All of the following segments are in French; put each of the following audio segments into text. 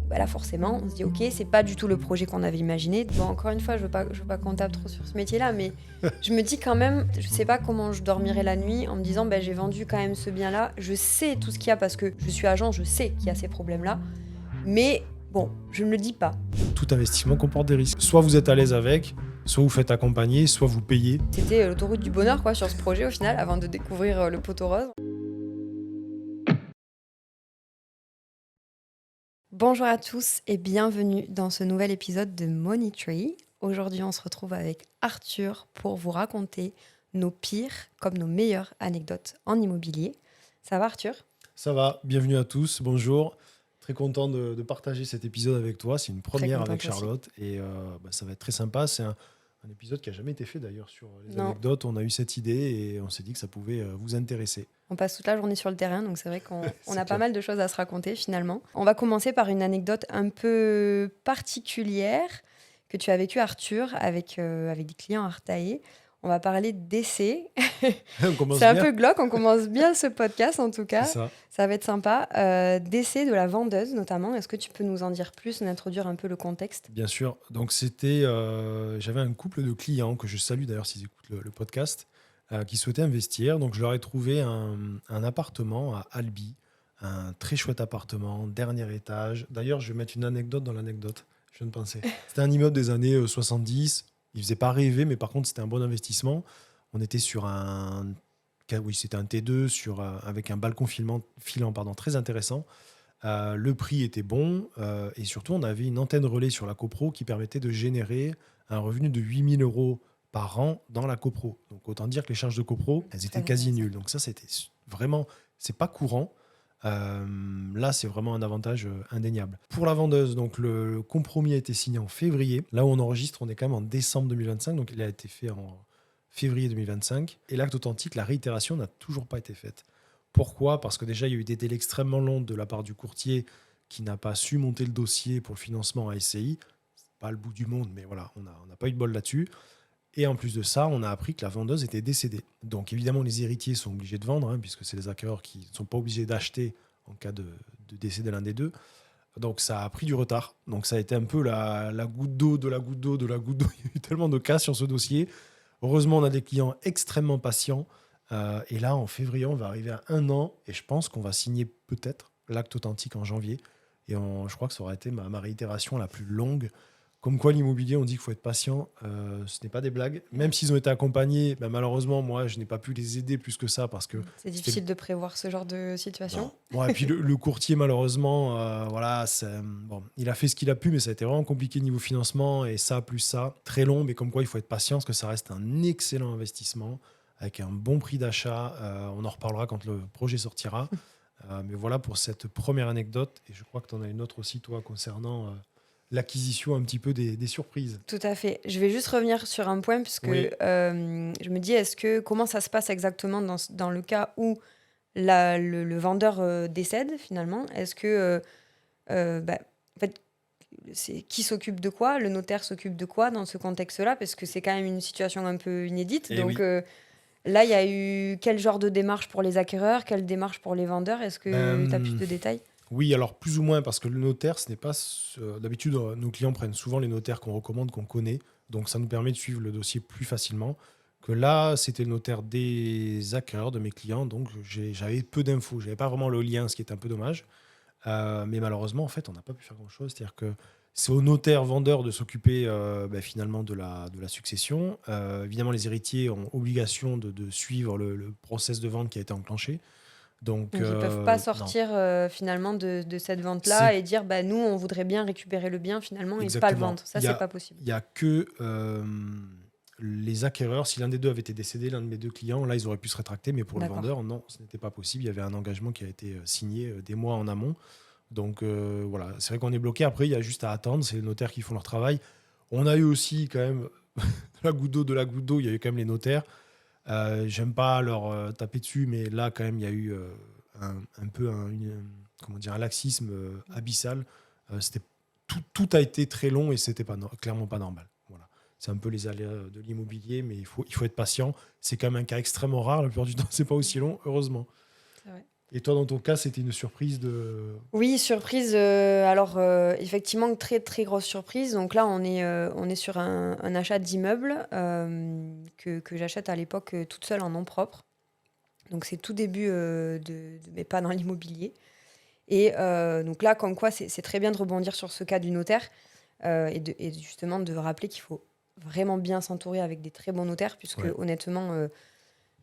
Bah là, forcément, on se dit, OK, c'est pas du tout le projet qu'on avait imaginé. Bon, encore une fois, je veux pas qu'on tape trop sur ce métier-là, mais je me dis quand même, je sais pas comment je dormirai la nuit en me disant, bah, j'ai vendu quand même ce bien-là. Je sais tout ce qu'il y a parce que je suis agent, je sais qu'il y a ces problèmes-là. Mais bon, je ne le dis pas. Tout investissement comporte des risques. Soit vous êtes à l'aise avec, soit vous faites accompagner, soit vous payez. C'était l'autoroute du bonheur, quoi, sur ce projet au final, avant de découvrir le poteau rose. Bonjour à tous et bienvenue dans ce nouvel épisode de Money Tree. Aujourd'hui, on se retrouve avec Arthur pour vous raconter nos pires comme nos meilleures anecdotes en immobilier. Ça va, Arthur ? Ça va, bienvenue à tous, bonjour. Très content de partager cet épisode avec toi. C'est une première avec contente aussi. Charlotte et ça va être très sympa. C'est un épisode qui n'a jamais été fait d'ailleurs sur les Non. anecdotes. On a eu cette idée et on s'est dit que ça pouvait vous intéresser. On passe toute la journée sur le terrain, donc c'est vrai qu'on C'est a pas clair. mal de choses à se raconter finalement. On va commencer par une anecdote un peu particulière que tu as vécue, Arthur, avec des clients à Artaé. On va parler d'essai. On commence C'est un bien. peu glauque, on commence bien ce podcast en tout cas. C'est ça. Ça va être sympa. D'essai de la vendeuse notamment. Est-ce que tu peux nous en dire plus, nous introduire un peu le contexte ? Bien sûr. Donc j'avais un couple de clients que je salue d'ailleurs s'ils écoutent le podcast, qui souhaitaient investir. Donc je leur ai trouvé un appartement à Albi, un très chouette appartement, dernier étage. D'ailleurs, je vais mettre une anecdote dans l'anecdote. Je viens de penser. C'était un immeuble des années 70. Il faisait pas rêver, mais par contre c'était un bon investissement. On était sur c'était un T2 avec un balcon filant, très intéressant. Le prix était bon et surtout, on avait une antenne relais sur la copro qui permettait de générer un revenu de 8 000 € par an dans la copro. Donc, autant dire que les charges de copro, elles étaient quasi nulles. Donc, ça, c'était vraiment, c'est pas courant. Là, c'est vraiment un avantage indéniable. Pour la vendeuse, donc le compromis a été signé en février. Là où on enregistre, on est quand même en décembre 2025. Donc, il a été fait en février 2025. Et l'acte authentique, la réitération n'a toujours pas été faite. Pourquoi ? Parce que déjà, il y a eu des délais extrêmement longs de la part du courtier qui n'a pas su monter le dossier pour le financement à SCI. C'est pas le bout du monde, mais voilà, on n'a pas eu de bol là-dessus. Et en plus de ça, on a appris que la vendeuse était décédée. Donc évidemment, les héritiers sont obligés de vendre, puisque c'est les acquéreurs qui ne sont pas obligés d'acheter en cas de décès de l'un des deux. Donc ça a pris du retard. Donc ça a été un peu la goutte d'eau de la goutte d'eau de la goutte d'eau. Il y a eu tellement de cas sur ce dossier. Heureusement, on a des clients extrêmement patients. Et là, en février, on va arriver à 1 an. Et je pense qu'on va signer peut-être l'acte authentique en janvier. Et je crois que ça aura été ma réitération la plus longue. Comme quoi, l'immobilier, on dit qu'il faut être patient. Ce n'est pas des blagues. Même s'ils ont été accompagnés, malheureusement, moi, je n'ai pas pu les aider plus que ça parce que C'est difficile de prévoir ce genre de situation. Ouais, et puis le courtier, malheureusement, il a fait ce qu'il a pu, mais ça a été vraiment compliqué niveau financement et ça, plus ça, très long, mais comme quoi il faut être patient parce que ça reste un excellent investissement avec un bon prix d'achat. On en reparlera quand le projet sortira. Mais voilà pour cette première anecdote. Et je crois que tu en as une autre aussi, toi, concernant l'acquisition un petit peu des surprises. Tout à fait. Je vais juste revenir sur un point puisque Oui. je me dis, comment ça se passe exactement dans le cas où le vendeur décède finalement ? Est-ce que, en fait, c'est qui s'occupe de quoi ? Le notaire s'occupe de quoi dans ce contexte-là ? Parce que c'est quand même une situation un peu inédite. Eh Donc oui. là, il y a eu quel genre de démarche pour les acquéreurs ? Quelle démarche pour les vendeurs ? Est-ce que tu as plus de détails ? Oui, alors plus ou moins, parce que le notaire, ce n'est pas... D'habitude, nos clients prennent souvent les notaires qu'on recommande, qu'on connaît. Donc, ça nous permet de suivre le dossier plus facilement. Que là, c'était le notaire des acquéreurs de mes clients. Donc, j'avais peu d'infos. Je n'avais pas vraiment le lien, ce qui est un peu dommage. Mais malheureusement, en fait, on n'a pas pu faire grand-chose. C'est-à-dire que c'est au notaire vendeur de s'occuper finalement de la succession. Évidemment, les héritiers ont obligation de suivre le process de vente qui a été enclenché. Donc, ils ne peuvent pas non. sortir finalement de cette vente-là C'est et dire nous, on voudrait bien récupérer le bien finalement et pas le Exactement. vendre. Ça, c'est pas possible. Il y a que les acquéreurs. Si l'un des deux avait été décédé, l'un de mes deux clients, là, ils auraient pu se rétracter. Mais pour le D'accord. vendeur, non, ce n'était pas possible. Il y avait un engagement qui a été signé des mois en amont. Donc, voilà, c'est vrai qu'on est bloqué. Après, il y a juste à attendre. C'est les notaires qui font leur travail. On a eu aussi quand même de la goutte d'eau. Il y a eu quand même les notaires. J'aime pas leur taper dessus, mais là, quand même, il y a eu un peu un laxisme abyssal. C'était tout a été très long et c'était clairement pas normal. Voilà. C'est un peu les aléas de l'immobilier, mais il faut être patient. C'est quand même un cas extrêmement rare. La plupart du temps, c'est pas aussi long, heureusement. C'est vrai. Et toi, dans ton cas, c'était une surprise de... Oui, surprise. Alors, effectivement, très, très grosse surprise. Donc là, on est sur un achat d'immeuble que j'achète à l'époque toute seule en nom propre. Donc, c'est tout début de mes pas dans l'immobilier. Et donc là, comme quoi, c'est très bien de rebondir sur ce cas du notaire et justement de rappeler qu'il faut vraiment bien s'entourer avec des très bons notaires, puisque Ouais. honnêtement,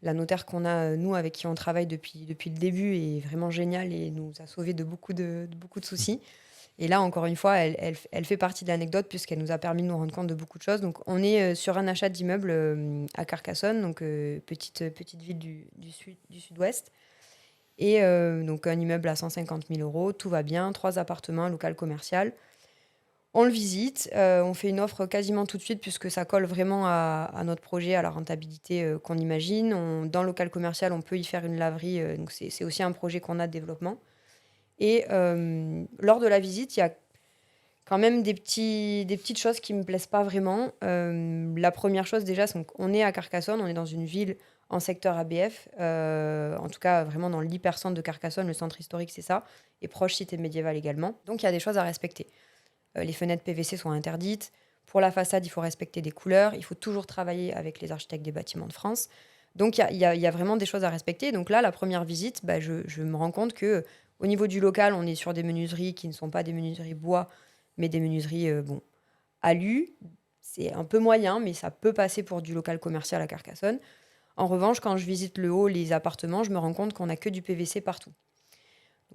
la notaire qu'on a, nous, avec qui on travaille depuis le début, est vraiment géniale et nous a sauvé de beaucoup de soucis. Et là, encore une fois, elle fait partie de l'anecdote puisqu'elle nous a permis de nous rendre compte de beaucoup de choses. Donc, on est sur un achat d'immeuble à Carcassonne, donc petite ville du sud-ouest. Et donc, un immeuble à 150 000 euros, tout va bien, 3 appartements, un local commercial. On le visite, on fait une offre quasiment tout de suite puisque ça colle vraiment à notre projet, à la rentabilité qu'on imagine. Dans le local commercial, on peut y faire une laverie, donc c'est aussi un projet qu'on a de développement. Et lors de la visite, il y a quand même des petites choses qui ne me plaisent pas vraiment. La première chose déjà, c'est qu'on est à Carcassonne, on est dans une ville en secteur ABF, en tout cas vraiment dans l'hypercentre de Carcassonne, le centre historique c'est ça, et proche cité médiévale également. Donc il y a des choses à respecter. Les fenêtres PVC sont interdites. Pour la façade, il faut respecter des couleurs. Il faut toujours travailler avec les architectes des bâtiments de France. Donc, il y a vraiment des choses à respecter. Donc là, la première visite, je me rends compte que au niveau du local, on est sur des menuiseries qui ne sont pas des menuiseries bois, mais des menuiseries alu. C'est un peu moyen, mais ça peut passer pour du local commercial à Carcassonne. En revanche, quand je visite le haut, les appartements, je me rends compte qu'on n'a que du PVC partout.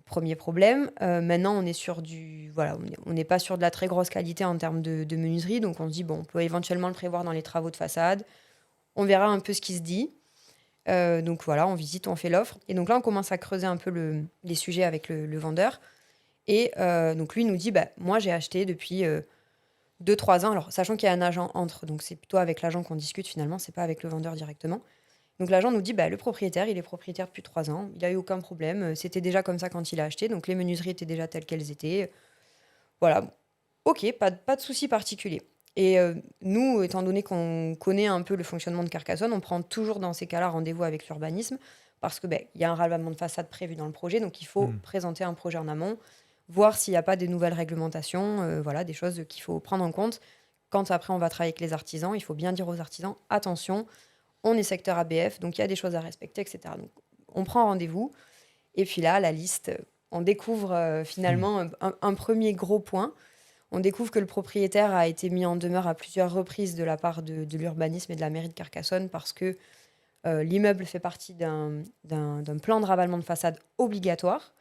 Premier problème. Maintenant, on est sur voilà, on n'est pas sur de la très grosse qualité en termes de menuiserie, donc on se dit, bon, on peut éventuellement le prévoir dans les travaux de façade. On verra un peu ce qui se dit. Donc voilà, on visite, on fait l'offre. Et donc là, on commence à creuser un peu les sujets avec le vendeur. Et donc lui nous dit, moi, j'ai acheté depuis 2-3 ans, alors sachant qu'il y a un agent entre, donc c'est plutôt avec l'agent qu'on discute finalement, c'est pas avec le vendeur directement. Donc l'agent nous dit, le propriétaire, il est propriétaire depuis 3 ans, il a eu aucun problème, c'était déjà comme ça quand il a acheté, donc les menuiseries étaient déjà telles qu'elles étaient. Voilà, ok, pas de souci particulier. Et nous, étant donné qu'on connaît un peu le fonctionnement de Carcassonne, on prend toujours dans ces cas-là rendez-vous avec l'urbanisme, parce que il y a un ravalement de façade prévu dans le projet, donc il faut présenter un projet en amont, voir s'il n'y a pas des nouvelles réglementations, voilà, des choses qu'il faut prendre en compte. Quand après on va travailler avec les artisans, il faut bien dire aux artisans, attention, on est secteur ABF, donc il y a des choses à respecter, etc. Donc, on prend rendez-vous. Et puis là, la liste, on découvre finalement un premier gros point. On découvre que le propriétaire a été mis en demeure à plusieurs reprises de la part de l'urbanisme et de la mairie de Carcassonne parce que l'immeuble fait partie d'un plan de ravalement de façade obligatoire,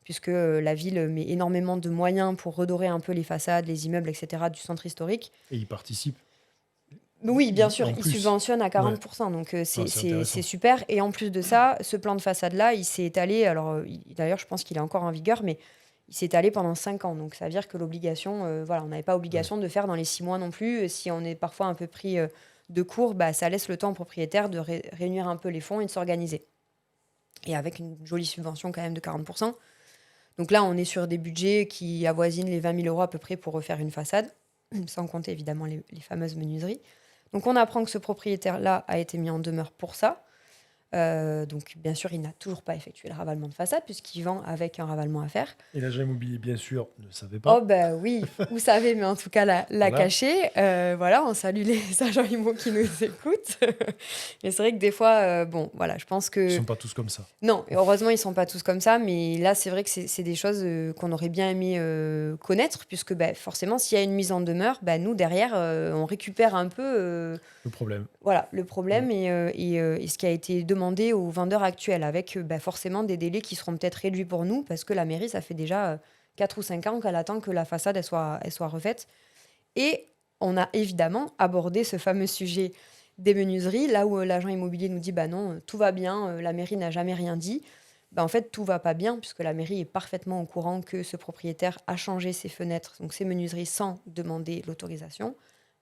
puisque la ville met énormément de moyens pour redorer un peu les façades, les immeubles, etc. du centre historique. Et il participe Oui, bien sûr, en il plus. subventionne à Ouais. 40%, donc Ah, c'est intéressant. c'est super. Et en plus de ça, ce plan de façade-là, il s'est étalé, alors d'ailleurs, je pense qu'il est encore en vigueur, mais il s'est étalé pendant 5 ans. Donc ça veut dire que l'obligation, voilà, on n'avait pas obligation de faire dans les 6 mois non plus. Si on est parfois un peu pris de court, ça laisse le temps au propriétaire de réunir un peu les fonds et de s'organiser. Et avec une jolie subvention quand même de 40%. Donc là, on est sur des budgets qui avoisinent les 20 000 euros à peu près pour refaire une façade, sans compter évidemment les fameuses menuiseries. Donc on apprend que ce propriétaire-là a été mis en demeure pour ça. Donc bien sûr, il n'a toujours pas effectué le ravalement de façade puisqu'il vend avec un ravalement à faire. Et l'agent immobilier, bien sûr, ne savait pas. Oh oui, vous savez, mais en tout cas l'a Voilà. caché. Voilà, on salue les agents immo qui nous écoutent. Mais c'est vrai que des fois, voilà, je pense que... Ils sont pas tous comme ça. Non, et heureusement, ils sont pas tous comme ça, mais là, c'est vrai que c'est des choses qu'on aurait bien aimé connaître, puisque forcément, s'il y a une mise en demeure, nous, derrière, on récupère un peu Le problème. voilà, le problème et ce qui a été demandé aux vendeurs actuels, avec forcément des délais qui seront peut-être réduits pour nous, parce que la mairie, ça fait déjà 4 ou 5 ans qu'elle attend que la façade elle soit refaite. Et on a évidemment abordé ce fameux sujet des menuiseries, là où l'agent immobilier nous dit non, tout va bien, la mairie n'a jamais rien dit. En fait, tout va pas bien, puisque la mairie est parfaitement au courant que ce propriétaire a changé ses fenêtres, donc ses menuiseries, sans demander l'autorisation,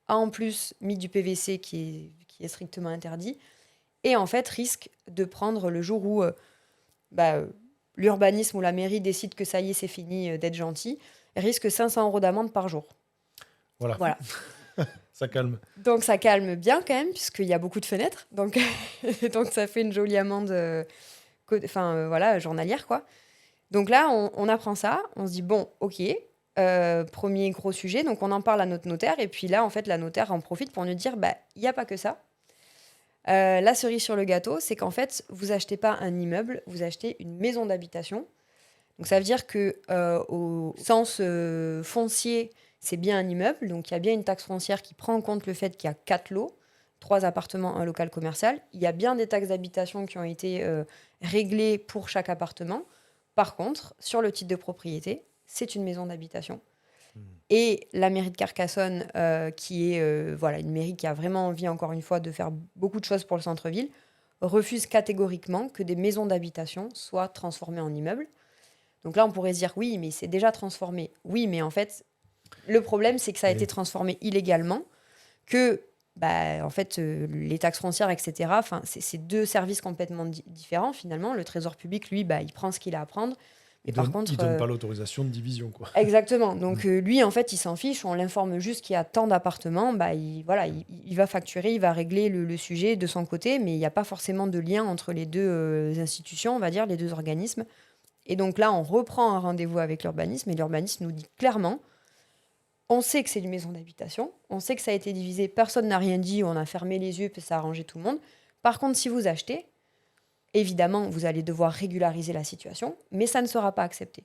a en plus mis du PVC qui est strictement interdit, et en fait risque de prendre le jour où l'urbanisme ou la mairie décide que ça y est, c'est fini d'être gentil, risque 500 € d'amende par jour. Voilà. Ça calme. Donc ça calme bien quand même, puisqu'il y a beaucoup de fenêtres. Donc, donc ça fait une jolie amende voilà, journalière, quoi. Donc là, on apprend ça, on se dit, bon, ok, premier gros sujet, donc on en parle à notre notaire, et puis là, en fait, la notaire en profite pour nous dire, bah, il n'y a pas que ça. La cerise sur le gâteau, c'est qu'en fait, vous achetez pas un immeuble, vous achetez une maison d'habitation. Donc ça veut dire que au sens foncier, c'est bien un immeuble, donc il y a bien une taxe foncière qui prend en compte le fait qu'il y a 4 lots, 3 appartements, un local commercial. Il y a bien des taxes d'habitation qui ont été réglées pour chaque appartement. Par contre, sur le titre de propriété, c'est une maison d'habitation. Et la mairie de Carcassonne, qui est voilà, une mairie qui a vraiment envie, encore une fois, de faire beaucoup de choses pour le centre-ville, refuse catégoriquement que des maisons d'habitation soient transformées en immeubles. Donc là, on pourrait se dire, oui, mais c'est déjà transformé. Oui, mais en fait, le problème, c'est que ça a été transformé illégalement, que en fait, les taxes foncières, etc., c'est deux services complètement différents, finalement. Le Trésor public, lui, il prend ce qu'il a à prendre. Il ne donne pas l'autorisation de division, quoi. Exactement. Donc lui, en fait, il s'en fiche. On l'informe juste qu'il y a tant d'appartements. Il va facturer, il va régler le sujet de son côté, mais il n'y a pas forcément de lien entre les deux institutions, on va dire, les deux organismes. Et donc là, on reprend un rendez-vous avec l'urbanisme, et l'urbanisme nous dit clairement, on sait que c'est une maison d'habitation, on sait que ça a été divisé, personne n'a rien dit, on a fermé les yeux, puis ça a arrangé tout le monde. Par contre, si vous achetez, évidemment, vous allez devoir régulariser la situation, mais ça ne sera pas accepté.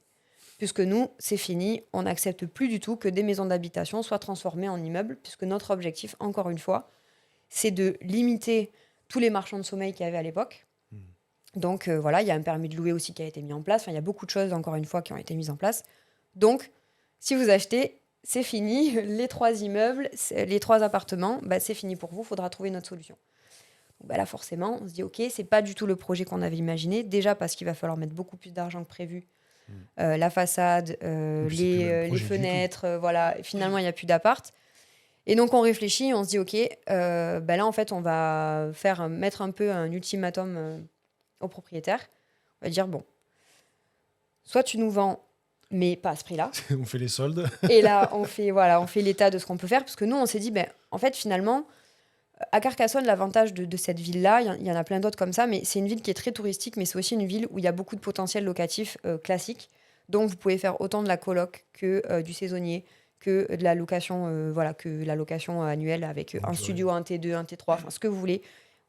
Puisque nous, c'est fini, on n'accepte plus du tout que des maisons d'habitation soient transformées en immeubles, puisque notre objectif, encore une fois, c'est de limiter tous les marchands de sommeil qu'il y avait à l'époque. Donc voilà, il y a un permis de louer aussi qui a été mis en place. Il y a beaucoup de choses, encore une fois, qui ont été mises en place. Donc, si vous achetez, c'est fini. Les 3 immeubles, les 3 appartements, c'est fini pour vous. Il faudra trouver une autre solution. Donc, là, forcément, on se dit, OK, c'est pas du tout le projet qu'on avait imaginé. Déjà parce qu'il va falloir mettre beaucoup plus d'argent que prévu. La façade, les fenêtres, voilà. Finalement, il n'y a plus d'appart. Et donc, on réfléchit, on se dit, OK, là, en fait, on va mettre un peu un ultimatum au propriétaire. On va dire, bon, soit tu nous vends, mais pas à ce prix-là. On fait les soldes. Et là, on fait l'état de ce qu'on peut faire. Parce que nous, on s'est dit, en fait, finalement, à Carcassonne, l'avantage de cette ville-là, il y en a plein d'autres comme ça, mais c'est une ville qui est très touristique, mais c'est aussi une ville où il y a beaucoup de potentiel locatif classique. Donc, vous pouvez faire autant de la coloc que du saisonnier, que de la location, que la location annuelle avec un studio, un T2, un T3, enfin, ce que vous voulez.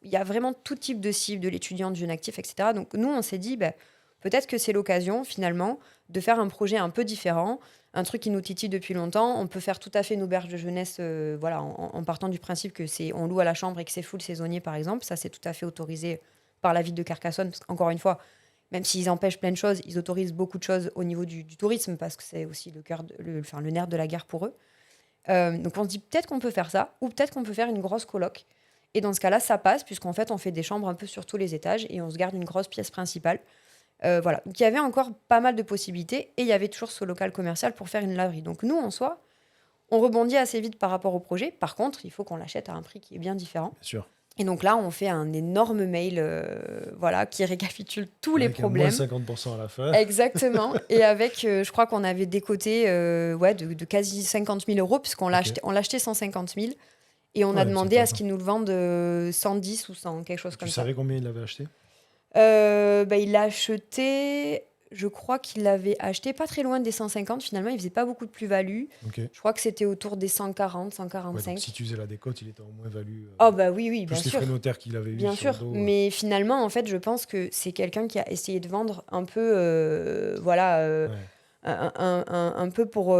Il y a vraiment tout type de cible, de l'étudiant, du jeune actif, etc. Donc, nous, on s'est dit, peut-être que c'est l'occasion, finalement, de faire un projet un peu différent, un truc qui nous titille depuis longtemps. On peut faire tout à fait une auberge de jeunesse en partant du principe que on loue à la chambre et que c'est full saisonnier, par exemple. Ça, c'est tout à fait autorisé par la ville de Carcassonne. Parce qu'encore une fois, même s'ils empêchent plein de choses, ils autorisent beaucoup de choses au niveau du tourisme, parce que c'est aussi le nerf de la guerre pour eux. Donc, on se dit, peut-être qu'on peut faire ça, ou peut-être qu'on peut faire une grosse coloc. Et dans ce cas-là, ça passe, puisqu'en fait, on fait des chambres un peu sur tous les étages et on se garde une grosse pièce principale. Voilà. Donc, il y avait encore pas mal de possibilités et il y avait toujours ce local commercial pour faire une laverie. Donc, nous, en soi, on rebondit assez vite par rapport au projet. Par contre, il faut qu'on l'achète à un prix qui est bien différent. Bien sûr. Et donc là, on fait un énorme mail qui récapitule tous les problèmes. Avec moins 50% à la fin. Exactement. Et avec, je crois qu'on avait décoté de quasi 50 000 euros, puisqu'on l'a acheté 150 000. Et on a demandé à ce qu'ils nous le vendent 110 ou 100, quelque chose comme ça. Tu savais combien il l'avait acheté ? Il l'a acheté, je crois qu'il l'avait acheté pas très loin des 150. Finalement, il faisait pas beaucoup de plus-value. Okay. Je crois que c'était autour des 140, 145. Ouais, donc si tu faisais la décote, il était en moins-value. Oui, bien sûr. Plus les frais notaires qu'il avait eu. Bien sûr, dos, mais finalement, en fait, je pense que c'est quelqu'un qui a essayé de vendre un peu, un peu pour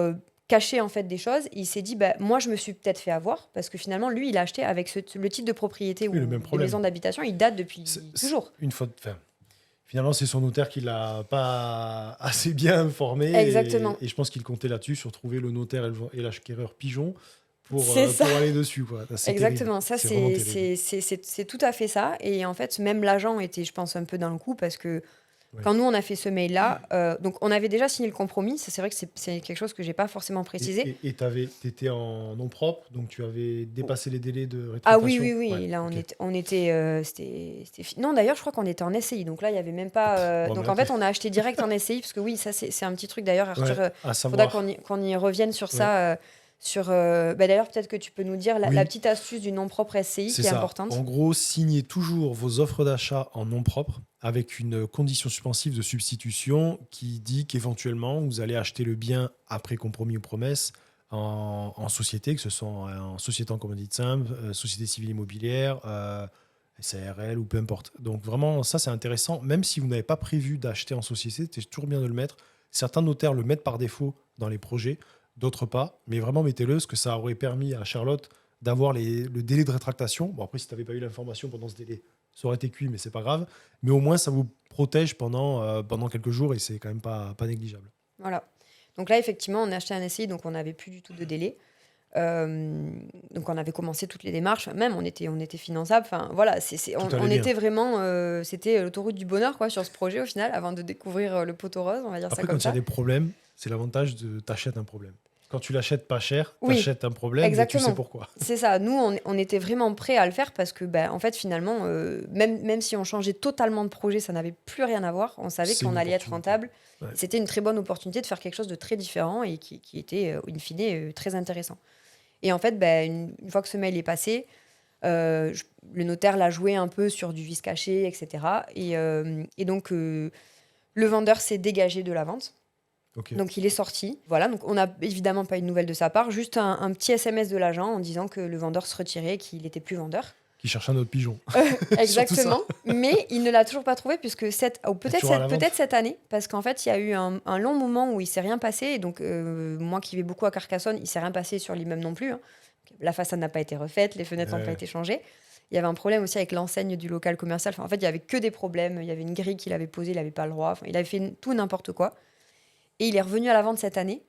cacher en fait des choses. Il s'est dit, moi, je me suis peut-être fait avoir, parce que finalement, lui, il a acheté avec le titre de propriété ou des maisons d'habitation, il date depuis toujours. Une fois, finalement, c'est son notaire qui l'a pas assez bien informé. Exactement. Et je pense qu'il comptait là-dessus sur trouver le notaire et l'acquéreur pigeon pour aller dessus, quoi. Exactement. Terrible. Ça, c'est tout à fait ça. Et en fait, même l'agent était, je pense, un peu dans le coup, parce que quand nous, on a fait ce mail-là, donc on avait déjà signé le compromis. Ça, c'est vrai que c'est quelque chose que je n'ai pas forcément précisé. Et tu étais en nom propre, donc tu avais dépassé les délais de rétractation. Ah oui. Ouais, là, on était... Non, d'ailleurs, je crois qu'on était en SCI. Donc là, il n'y avait même pas... donc en fait, on a acheté direct en SCI, parce que oui, ça, c'est un petit truc. D'ailleurs, Arthur, il faudra qu'on y revienne sur ça. D'ailleurs, peut-être que tu peux nous dire la Oui, petite astuce du nom propre SCI c'est qui est ça. importante. En gros, signez toujours vos offres d'achat en nom propre avec une condition suspensive de substitution qui dit qu'éventuellement, vous allez acheter le bien après compromis ou promesse en société, que ce soit en société en commandite simple, société civile immobilière, SARL ou peu importe. Donc vraiment, ça c'est intéressant. Même si vous n'avez pas prévu d'acheter en société, c'est toujours bien de le mettre. Certains notaires le mettent par défaut dans les projets, d'autres pas. Mais vraiment, mettez-le, ce que ça aurait permis à Charlotte d'avoir le délai de rétractation. Bon, après, si tu n'avais pas eu l'information pendant ce délai, ça aurait été cuit, mais c'est pas grave. Mais au moins, ça vous protège pendant quelques jours et c'est quand même pas négligeable. Voilà. Donc là, effectivement, on a acheté un SCI, donc on n'avait plus du tout de délai. Donc on avait commencé toutes les démarches, même on était finançable. Enfin voilà, Tout on allait bien. était vraiment, c'était l'autoroute du bonheur quoi sur ce projet au final, avant de découvrir le poteau rose, on va dire ça Après, quand comme il y a ça. des problèmes, c'est l'avantage de t'achètes un problème. Quand tu l'achètes pas cher, Oui, t'achètes un problème, mais tu sais exactement. pourquoi. C'est ça. Nous, on était vraiment prêts à le faire parce que, en fait, finalement, même si on changeait totalement de projet, ça n'avait plus rien à voir. On savait C'est qu'on une allait être opportunité. rentable. Ouais. C'était une très bonne opportunité de faire quelque chose de très différent et qui était, in fine, très intéressant. Et en fait, une fois que ce mail est passé, le notaire l'a joué un peu sur du vice caché, etc. Et donc, le vendeur s'est dégagé de la vente. Ok. Donc, il est sorti. Voilà, donc on n'a évidemment pas eu de nouvelles de sa part, juste un petit SMS de l'agent en disant que le vendeur se retirait, qu'il n'était plus vendeur. Qui cherche un autre pigeon. Surtout ça. Exactement. Mais il ne l'a toujours pas trouvé, puisque ou T'es peut-être toujours à la vente. peut-être cette année, parce qu'en fait, il y a eu un long moment où il s'est rien passé. Et donc, moi qui vais beaucoup à Carcassonne, il s'est rien passé sur l'immeuble non plus, hein. La façade n'a pas été refaite, les fenêtres n'ont pas Ouais. été changées. Il y avait un problème aussi avec l'enseigne du local commercial. Enfin, en fait, il y avait que des problèmes. Il y avait une grille qu'il avait posée, il n'avait pas le droit. Enfin, il avait fait tout n'importe quoi. Et il est revenu à la vente cette année.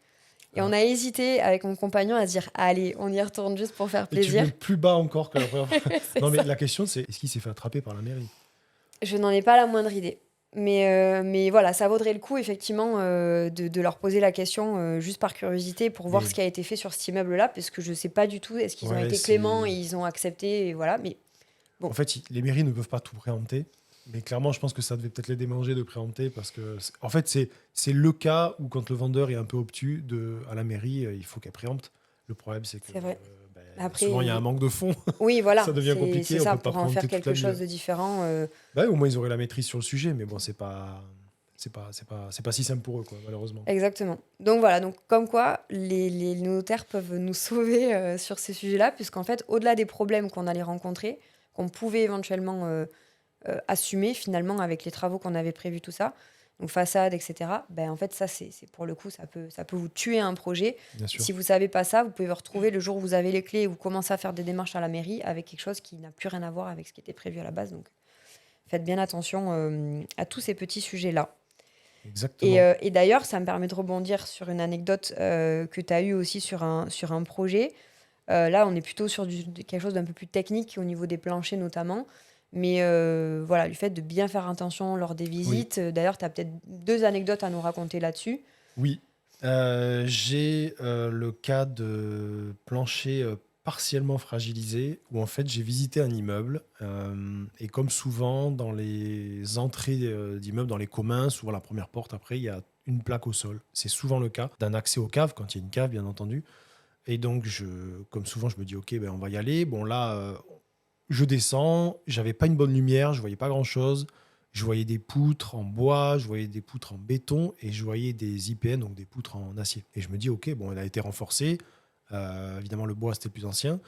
Et on Ah. a hésité avec mon compagnon à se dire, allez, on y retourne juste pour faire Et tu plaisir. mets plus bas encore que la première fois. C'est Non, mais ça. la question, c'est est-ce qu'il s'est fait attraper par la mairie? Je n'en ai pas la moindre idée. Mais voilà, ça vaudrait le coup, effectivement, de leur poser la question juste par curiosité pour voir Mais ce qui a été fait sur cet immeuble-là, parce que je ne sais pas du tout. Est-ce qu'ils ont ouais, été cléments et ils ont accepté et voilà. Mais bon, en fait, les mairies ne peuvent pas tout préempter. Mais clairement, je pense que ça devait peut-être les démanger de préempter parce que, en fait, c'est le cas où quand le vendeur est un peu obtus à la mairie, il faut qu'elle préempte. Le problème, c'est que c'est vrai. souvent, il y a un Après, manque de fonds. oui, Ça voilà, devient compliqué. c'est On ça, peut pas pour en faire préempter toute la quelque ville. chose de différent. Au moins, ils auraient la maîtrise sur le sujet. Mais bon, c'est pas si simple pour eux, quoi, malheureusement. Exactement. Donc voilà, donc comme quoi les notaires peuvent nous sauver sur ces sujets-là, puisqu'en fait, au-delà des problèmes qu'on allait rencontrer, qu'on pouvait éventuellement assumer finalement avec les travaux qu'on avait prévus, tout ça, donc façade, etc., en fait, ça, c'est pour le coup, ça peut vous tuer un projet. Bien sûr. Si vous savez pas ça, vous pouvez vous retrouver le jour où vous avez les clés et vous commencez à faire des démarches à la mairie avec quelque chose qui n'a plus rien à voir avec ce qui était prévu à la base. Donc faites bien attention à tous ces petits sujets-là. Exactement. Et d'ailleurs, ça me permet de rebondir sur une anecdote que tu as eue aussi sur un projet. Là, on est plutôt sur quelque chose d'un peu plus technique au niveau des planchers notamment. Mais voilà, le fait de bien faire attention lors des Oui. visites. D'ailleurs, tu as peut-être 2 anecdotes à nous raconter là-dessus. Oui. J'ai le cas de plancher partiellement fragilisé où en fait j'ai visité un immeuble et comme souvent dans les entrées d'immeubles, dans les communs, souvent la première porte après il y a une plaque au sol. C'est souvent le cas d'un accès aux caves quand il y a une cave bien entendu. Et donc comme souvent je me dis ok on va y aller. Bon là je descends, j'avais pas une bonne lumière, je voyais pas grand chose. Je voyais des poutres en bois, je voyais des poutres en béton et je voyais des IPN, donc des poutres en acier. Et je me dis, ok, bon, elle a été renforcée. Évidemment, le bois, c'était le plus ancien.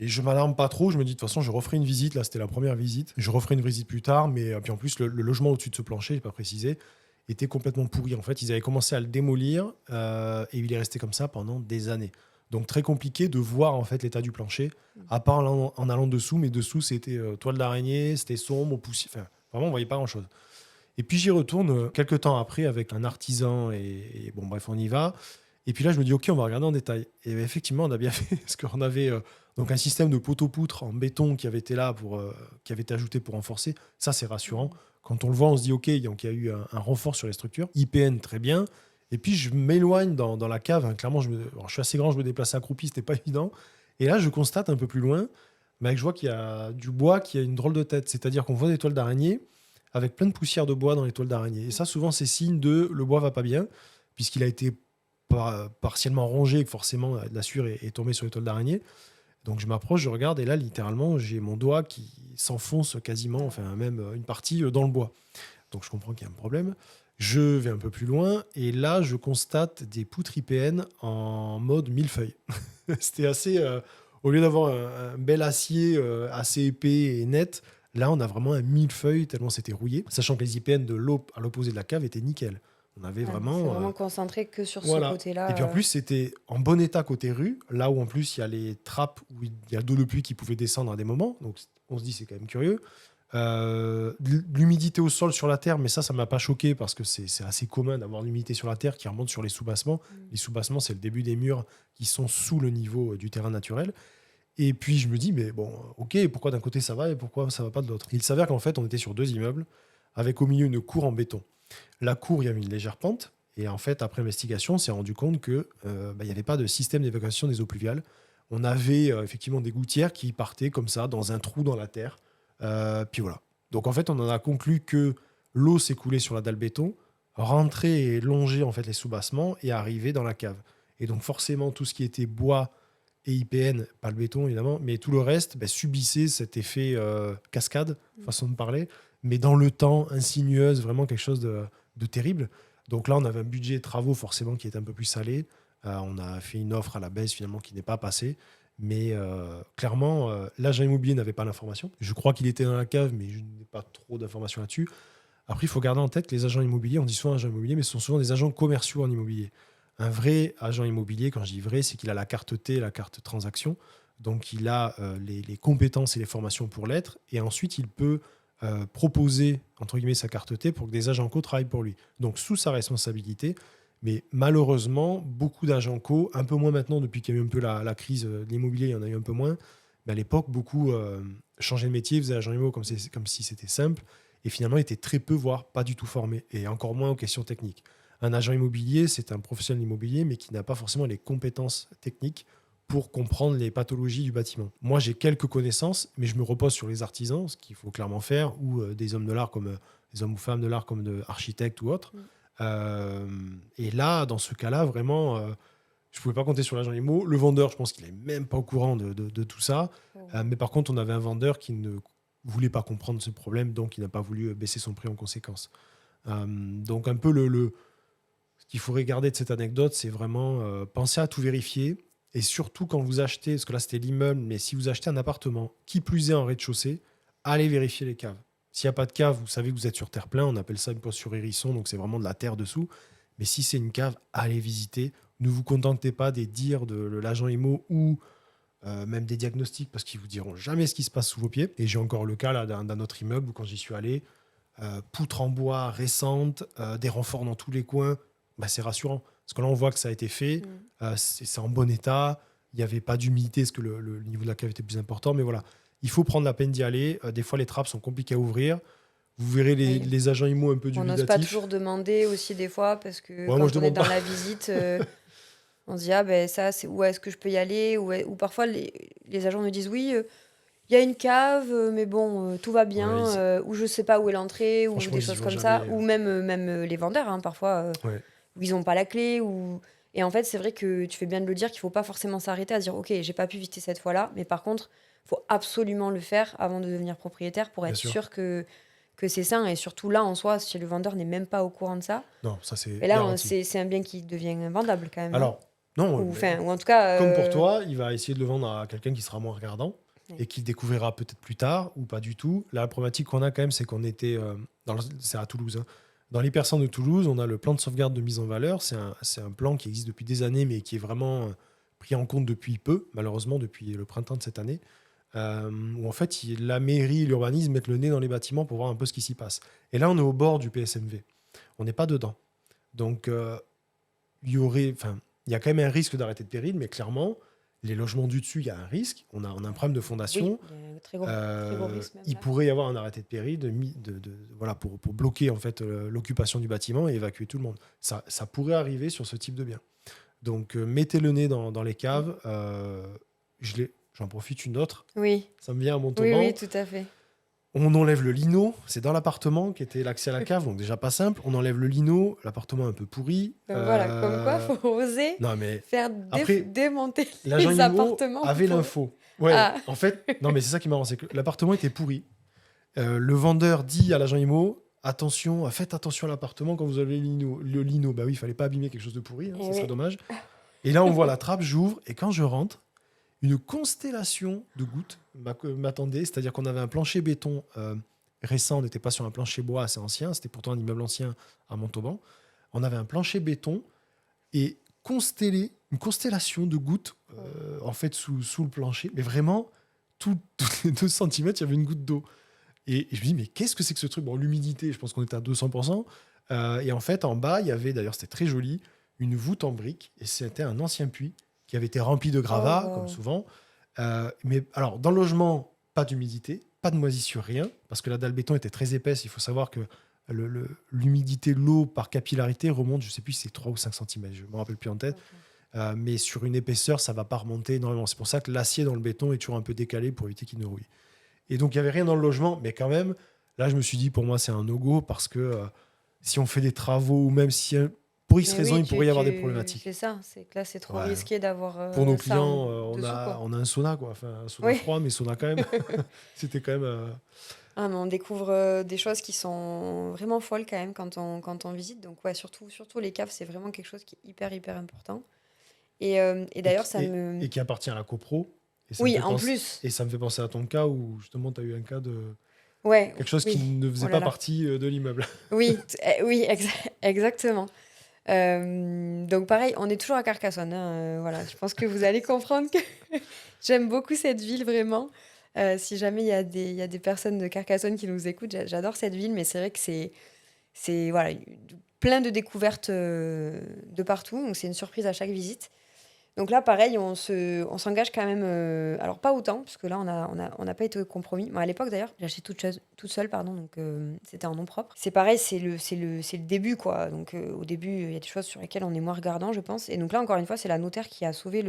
Et je m'alarme pas trop. Je me dis, de toute façon, je referai une visite. Là, c'était la première visite. Je referai une visite plus tard. Mais puis en plus, le logement au-dessus de ce plancher, je n'ai pas précisé, était complètement pourri. En fait, ils avaient commencé à le démolir et il est resté comme ça pendant des années. Donc, très compliqué de voir en fait l'état du plancher, à part en allant dessous. Mais dessous, c'était toile d'araignée, c'était sombre, poussière. Enfin, vraiment, on voyait pas grand-chose. Et puis j'y retourne quelques temps après avec un artisan et bon bref on y va. Et puis là je me dis ok on va regarder en détail. Et effectivement on a bien fait parce qu'on avait donc un système de poteaux-poutres en béton qui avait été là qui avait été ajouté pour renforcer. Ça c'est rassurant. Quand on le voit on se dit ok donc il y a eu un renfort sur les structures. IPN très bien. Et puis je m'éloigne dans la cave. Hein. Clairement je suis assez grand, je me déplace accroupi, c'était pas évident. Et là je constate un peu plus loin, je vois qu'il y a du bois qui a une drôle de tête. C'est-à-dire qu'on voit des toiles d'araignée avec plein de poussière de bois dans les toiles d'araignée. Et ça, souvent, c'est signe de le bois va pas bien, puisqu'il a été partiellement rongé et que forcément la sueur est tombée sur les toiles d'araignée. Donc je m'approche, je regarde et là littéralement j'ai mon doigt qui s'enfonce quasiment, enfin même une partie dans le bois. Donc je comprends qu'il y a un problème. Je vais un peu plus loin et là je constate des poutres IPN en mode millefeuille. C'était assez... au lieu d'avoir un bel acier assez épais et net, là on a vraiment un millefeuille tellement c'était rouillé. Sachant que les IPN à l'opposé de la cave étaient nickel. On avait C'est vraiment... vraiment concentré que sur ce voilà. côté-là. Et puis en plus, c'était en bon état côté rue, là où en plus il y a les trappes où il y a d'eau de pluie qui pouvait descendre à des moments. Donc on se dit, c'est quand même curieux. L'humidité au sol sur la terre, mais ça m'a pas choqué parce que c'est assez commun d'avoir l'humidité sur la terre qui remonte sur les sous-bassements. Les sous-bassements, c'est le début des murs qui sont sous le niveau du terrain naturel. Et puis je me dis, mais bon, ok, pourquoi d'un côté ça va et pourquoi ça va pas de l'autre? Il s'avère qu'en fait, on était sur 2 immeubles avec au milieu une cour en béton. La cour, il y avait une légère pente. Et en fait, après investigation, on s'est rendu compte qu'il n'y avait pas de système d'évacuation des eaux pluviales. On avait effectivement des gouttières qui partaient comme ça, dans un trou dans la terre. Puis voilà. Donc en fait, on en a conclu que l'eau s'écoulait sur la dalle béton, rentrait et longeait en fait les sous-bassements et arrivait dans la cave. Et donc forcément, tout ce qui était bois et IPN, pas le béton évidemment, mais tout le reste subissait cet effet cascade, façon de parler, mais dans le temps, insinueuse, vraiment quelque chose de terrible. Donc là, on avait un budget de travaux forcément qui était un peu plus salé. On a fait une offre à la baisse finalement qui n'est pas passée. Mais clairement, l'agent immobilier n'avait pas l'information. Je crois qu'il était dans la cave, mais je n'ai pas trop d'informations là-dessus. Après, il faut garder en tête que les agents immobiliers, on dit souvent agents immobiliers, mais ce sont souvent des agents commerciaux en immobilier. Un vrai agent immobilier, quand je dis vrai, c'est qu'il a la carte T, la carte transaction. Donc, il a les compétences et les formations pour l'être. Et ensuite, il peut proposer, entre guillemets, sa carte T pour que des agents co travaillent pour lui. Donc, sous sa responsabilité. Mais malheureusement, beaucoup d'agents co, un peu moins maintenant, depuis qu'il y a eu un peu la crise de l'immobilier, il y en a eu un peu moins. Mais à l'époque, beaucoup changeaient de métier, faisaient agent immo comme si c'était simple. Et finalement, étaient très peu, voire pas du tout formés. Et encore moins aux questions techniques. Un agent immobilier, c'est un professionnel immobilier, mais qui n'a pas forcément les compétences techniques pour comprendre les pathologies du bâtiment. Moi, j'ai quelques connaissances, mais je me repose sur les artisans, ce qu'il faut clairement faire, ou des hommes de l'art, comme des hommes ou femmes de l'art, comme architectes ou autres. Et là, dans ce cas-là, vraiment, je ne pouvais pas compter sur l'agent IMO. Le vendeur, je pense qu'il n'est même pas au courant de tout ça. Mais par contre, on avait un vendeur qui ne voulait pas comprendre ce problème, donc il n'a pas voulu baisser son prix en conséquence. Donc un peu ce qu'il faut regarder de cette anecdote, c'est vraiment penser à tout vérifier. Et surtout quand vous achetez, parce que là c'était l'immeuble, mais si vous achetez un appartement, qui plus est en rez-de-chaussée, allez vérifier les caves. S'il n'y a pas de cave, vous savez que vous êtes sur terre-plein, on appelle ça une poste sur hérisson, donc c'est vraiment de la terre dessous. Mais si c'est une cave, allez visiter. Ne vous contentez pas des dires de l'agent IMO ou même des diagnostics, parce qu'ils vous diront jamais ce qui se passe sous vos pieds. Et j'ai encore le cas là, d'un autre immeuble où quand j'y suis allé, poutres en bois récentes, des renforts dans tous les coins, c'est rassurant. Parce que là, on voit que ça a été fait, c'est en bon état, il n'y avait pas d'humidité, parce que le niveau de la cave était plus important, mais voilà. Il faut prendre la peine d'y aller. Des fois, les trappes sont compliquées à ouvrir. Vous verrez les agents IMO un peu dubitatifs. On n'ose pas toujours demander aussi des fois, parce que moi, quand on est dans la visite, on se dit, ça, c'est où est-ce que je peux y aller, ou parfois, les agents nous disent, oui, il y a une cave, mais bon, tout va bien, ou je ne sais pas où est l'entrée, ou des choses comme ça. Ou même les vendeurs, parfois, où ils n'ont pas la clé. Et en fait, c'est vrai que tu fais bien de le dire qu'il ne faut pas forcément s'arrêter à se dire, OK, j'ai pas pu visiter cette fois-là, mais par contre, il faut absolument le faire avant de devenir propriétaire pour être sûr que c'est sain. Et surtout là, en soi, si le vendeur n'est même pas au courant de ça, non, ça c'est et là, c'est un bien qui devient invendable quand même. Alors, non, ou en tout cas, comme pour toi, il va essayer de le vendre à quelqu'un qui sera moins regardant et qui le découvrira peut-être plus tard ou pas du tout. La problématique qu'on a quand même, c'est qu'on était c'est à Toulouse. Dans l'hypercentre de Toulouse, on a le plan de sauvegarde de mise en valeur. C'est un plan qui existe depuis des années, mais qui est vraiment pris en compte depuis peu, malheureusement, depuis le printemps de cette année, où en fait, la mairie et l'urbanisme mettent le nez dans les bâtiments pour voir un peu ce qui s'y passe. Et là, on est au bord du PSMV. On n'est pas dedans. Donc, il y a quand même un risque d'arrêté de péril, mais clairement, les logements du dessus, il y a un risque. On a un problème de fondation. Oui, il y a un très gros risque même il là. pourrait y avoir un arrêté de péril pour bloquer en fait, l'occupation du bâtiment et évacuer tout le monde. Ça pourrait arriver sur ce type de bien. Donc, mettez le nez dans les caves. J'en profite une autre. Oui. Ça me vient à Montauban. Oui, tout à fait. On enlève le lino, c'est dans l'appartement qui était l'accès à la cave, donc déjà pas simple. On enlève le lino, l'appartement un peu pourri. Donc voilà, comme quoi, faut oser Non mais faire après, démonter l'agent les IMO appartements. avait l'info. Ouais, Ah. en fait, non mais c'est ça qui est marrant, c'est que l'appartement était pourri. Le vendeur dit à l'agent IMO, attention, faites attention à l'appartement quand vous avez le lino. Bah oui, il fallait pas abîmer quelque chose de pourri, hein, Eh ça serait oui. dommage. Et là, on voit la trappe, j'ouvre, et quand je rentre, une constellation de gouttes m'attendait, c'est-à-dire qu'on avait un plancher béton récent, on n'était pas sur un plancher bois assez ancien, c'était pourtant un immeuble ancien à Montauban. On avait un plancher béton et une constellation de gouttes en fait sous le plancher, mais vraiment, toutes les 2 centimètres, il y avait une goutte d'eau. Et je me dis, mais qu'est-ce que c'est que ce truc? Bon, l'humidité, je pense qu'on était à 200%. Et en fait, en bas, il y avait, d'ailleurs, c'était très joli, une voûte en briques. Et c'était un ancien puits qui avait été rempli de gravats, Oh. comme souvent. Mais alors, dans le logement, pas d'humidité, pas de moisissure, rien. Parce que la dalle béton était très épaisse. Il faut savoir que l'humidité, l'eau par capillarité remonte, je ne sais plus si c'est 3 ou 5 cm, je ne me rappelle plus en tête. Mais sur une épaisseur, ça ne va pas remonter énormément. C'est pour ça que l'acier dans le béton est toujours un peu décalé pour éviter qu'il ne rouille. Et donc, il n'y avait rien dans le logement, mais quand même, là, je me suis dit, pour moi, c'est un no-go parce que si on fait des travaux ou même si, pour X Mais raison, oui, il pourrait y avoir des problématiques. C'est ça, c'est que là, c'est trop Ouais. risqué d'avoir Pour nos ça clients, dessous, quoi. on a un sauna, quoi. Enfin, un sauna Oui. froid, mais sauna quand même. C'était quand même. Ah, mais on découvre des choses qui sont vraiment folles quand même quand on visite. Donc ouais, surtout les caves, c'est vraiment quelque chose qui est hyper important. Et d'ailleurs, ça me... Et qui appartient à la copro. Et ça Oui, me fait en penser- plus. Et ça me fait penser à ton cas où, justement, tu as eu un cas de Ouais, quelque chose qui oui. ne faisait Oh là pas là. partie de l'immeuble. Oui, oui, exactement. Donc pareil, on est toujours à Carcassonne, hein, voilà, je pense que vous allez comprendre que j'aime beaucoup cette ville vraiment. Si jamais il y a des personnes de Carcassonne qui nous écoutent, j'adore cette ville, mais c'est vrai que c'est voilà, plein de découvertes de partout, donc c'est une surprise à chaque visite. Donc là, pareil, on s'engage quand même, alors pas autant, parce que là, on n'a pas été au compromis. Moi, à l'époque, d'ailleurs, j'ai acheté toute seule, pardon, donc c'était en nom propre. C'est pareil, c'est le début, quoi. Donc au début, il y a des choses sur lesquelles on est moins regardant, je pense. Et donc là, encore une fois, c'est la notaire qui a sauvé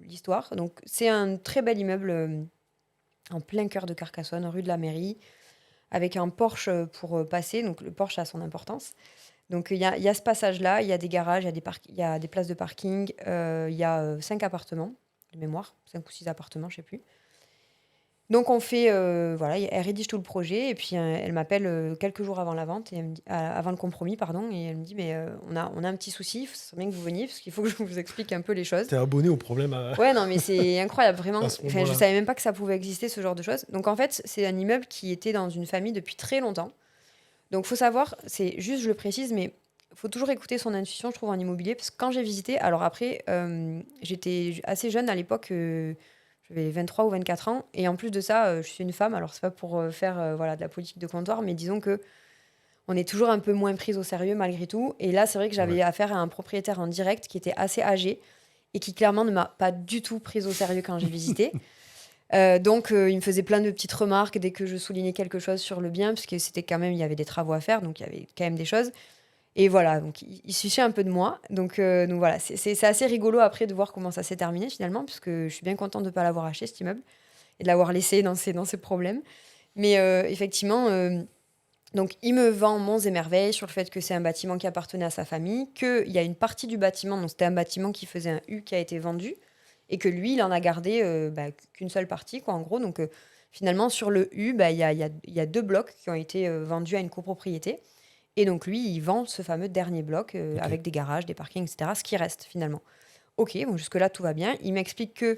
l'histoire. Donc c'est un très bel immeuble en plein cœur de Carcassonne, rue de la Mairie, avec un porche pour passer. Donc le porche a son importance. Donc il y a ce passage-là, il y a des garages, il y a des places de parking, il y a 5 appartements de mémoire, 5 ou 6 appartements, je sais plus. Donc on fait, voilà, elle rédige tout le projet et puis elle m'appelle quelques jours avant la vente, et elle me dit, avant le compromis, pardon, et elle me dit, mais on a un petit souci, ce serait bien que vous veniez parce qu'il faut que je vous explique un peu les choses. T'es abonné au problème Ouais, non, mais c'est incroyable, vraiment. à ce Enfin, je moment-là. savais même pas que ça pouvait exister, ce genre de choses. Donc en fait, c'est un immeuble qui était dans une famille depuis très longtemps. Donc, faut savoir, c'est juste, je le précise, mais faut toujours écouter son intuition, je trouve, en immobilier. Parce que quand j'ai visité, alors après, j'étais assez jeune à l'époque, j'avais 23 ou 24 ans. Et en plus de ça, je suis une femme. Alors, c'est pas pour faire voilà, de la politique de comptoir, mais disons que on est toujours un peu moins prise au sérieux malgré tout. Et là, c'est vrai que j'avais Ouais. affaire à un propriétaire en direct qui était assez âgé et qui clairement ne m'a pas du tout prise au sérieux quand j'ai visité. Donc, il me faisait plein de petites remarques dès que je soulignais quelque chose sur le bien, parce que c'était quand même, il y avait des travaux à faire, donc il y avait quand même des choses. Et voilà, donc il se fichait un peu de moi. Donc voilà, c'est assez rigolo après de voir comment ça s'est terminé finalement, parce que je suis bien contente de ne pas l'avoir acheté cet immeuble et de l'avoir laissé dans ses problèmes. Mais effectivement, donc il me vend monts et merveilles sur le fait que c'est un bâtiment qui appartenait à sa famille, qu'il y a une partie du bâtiment, donc c'était un bâtiment qui faisait un U qui a été vendu, et que lui, il en a gardé qu'une seule partie, quoi, en gros. Donc, finalement, sur le U, il y a 2 blocs qui ont été vendus à une copropriété. Et donc, lui, il vend ce fameux dernier bloc Ok. avec des garages, des parkings, etc., ce qui reste, finalement. OK, bon, jusque-là, tout va bien. Il m'explique que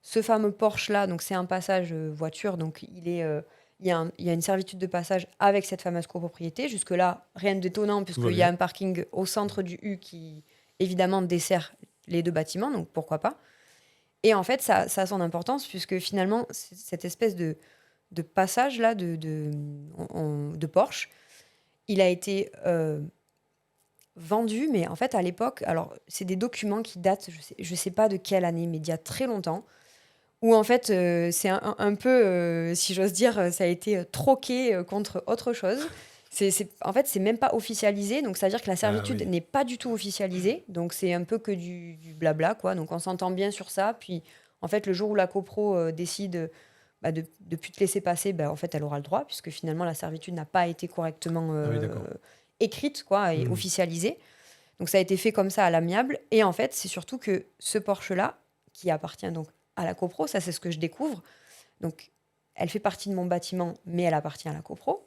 ce fameux Porsche-là, donc c'est un passage voiture, donc il y a une servitude de passage avec cette fameuse copropriété. Jusque-là, rien d'étonnant, va puisqu'il y a bien. un parking au centre du U qui, évidemment, dessert les 2 bâtiments, donc pourquoi pas. Et en fait, ça a son importance, puisque finalement, cette espèce de passage-là de Porsche, il a été vendu, mais en fait, à l'époque, alors, c'est des documents qui datent, je sais pas de quelle année, mais d'il y a très longtemps, où en fait, c'est un peu, si j'ose dire, ça a été troqué contre autre chose. En fait, c'est même pas officialisé, donc ça veut dire que la servitude oui. n'est pas du tout officialisée, donc c'est un peu que du blabla, quoi. Donc on s'entend bien sur ça, puis en fait, le jour où la copro décide de plus te laisser passer, en fait, elle aura le droit, puisque finalement, la servitude n'a pas été correctement Ah oui, d'accord. écrite, quoi, et Hmm. officialisée. Donc, ça a été fait comme ça à l'amiable. Et en fait, c'est surtout que ce Porsche-là, qui appartient donc à la copro, ça, c'est ce que je découvre. Donc, elle fait partie de mon bâtiment, mais elle appartient à la copro.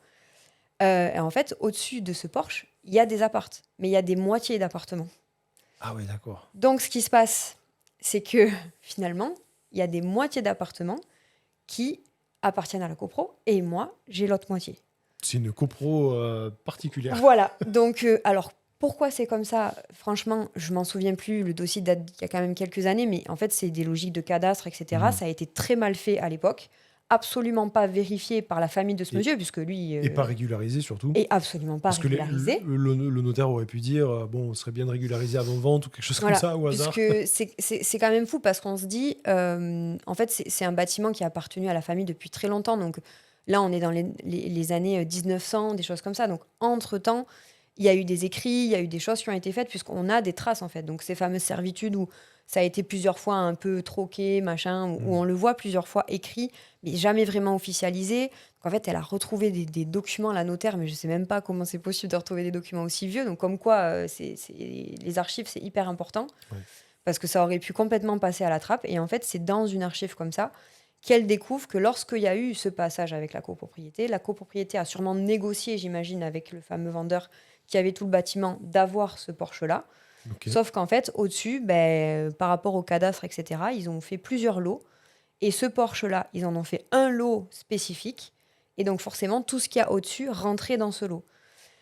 Et en fait, au-dessus de ce Porsche, il y a des appartes, mais il y a des moitiés d'appartements. Ah oui, d'accord. Donc, ce qui se passe, c'est que finalement, il y a des moitiés d'appartements qui appartiennent à la copro, et moi, j'ai l'autre moitié. C'est une copro particulière. Voilà. Donc, alors, pourquoi c'est comme ça? Franchement, je m'en souviens plus. Le dossier date d'il y a quand même quelques années, mais en fait, c'est des logiques de cadastre, etc. Mhm. Ça a été très mal fait à l'époque. Absolument pas vérifié par la famille de ce Et- monsieur, puisque lui Et pas régularisé surtout. est absolument pas Parce que régularisé. le notaire aurait pu dire bon, on serait bien de régulariser avant vente ou quelque chose Voilà, comme ça au hasard. puisque c'est quand même fou parce qu'on se dit, en fait, c'est un bâtiment qui a appartenu à la famille depuis très longtemps. Donc là, on est dans les années 1900, des choses comme ça. Donc entre-temps, il y a eu des écrits, il y a eu des choses qui ont été faites, puisqu'on a des traces, en fait. Donc ces fameuses servitudes où ça a été plusieurs fois un peu troqué, machin, où on le voit plusieurs fois écrit, mais jamais vraiment officialisé. Donc en fait, elle a retrouvé des documents à la notaire, mais je sais même pas comment c'est possible de retrouver des documents aussi vieux. Donc comme quoi, les archives, c'est hyper important, Ouais. parce que ça aurait pu complètement passer à la trappe. Et en fait, c'est dans une archive comme ça qu'elle découvre que lorsqu'il y a eu ce passage avec la copropriété a sûrement négocié, j'imagine, avec le fameux vendeur qui avait tout le bâtiment, d'avoir ce Porsche-là. Ok. Sauf qu'en fait, au-dessus, par rapport au cadastre, etc., ils ont fait plusieurs lots. Et ce Porsche-là, ils en ont fait un lot spécifique. Et donc, forcément, tout ce qu'il y a au-dessus rentrait dans ce lot.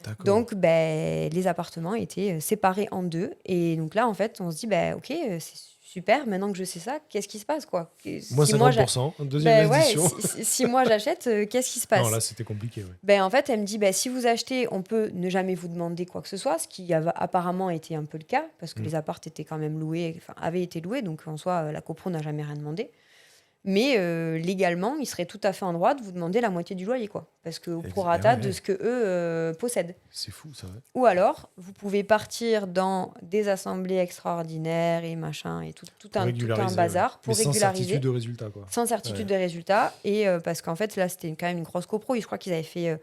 D'accord. Donc, les appartements étaient séparés en deux. Et donc là, en fait, on se dit, ok, c'est super, maintenant que je sais ça, qu'est-ce qui se passe, quoi? Moins Si moi, 50%, deuxième ouais, édition. si moi j'achète, qu'est-ce qui se Non, passe? là, c'était compliqué. Ouais. En fait, elle me dit, si vous achetez, on peut ne jamais vous demander quoi que ce soit, ce qui avait apparemment été un peu le cas, parce que les appartes étaient quand même loués, enfin, avaient été loués, donc en soi, la copro n'a jamais rien demandé. Mais légalement, il serait tout à fait en droit de vous demander la moitié du loyer, quoi. Parce que au prorata de ce que eux possèdent. C'est fou, ça. Ouais. Ou alors, vous pouvez partir dans des assemblées extraordinaires et machin, et tout un bazar pour Mais sans régulariser. certitude de résultat, quoi. Sans certitude de résultat. Et parce qu'en fait, là, c'était quand même une grosse copro. Et je crois qu'ils avaient fait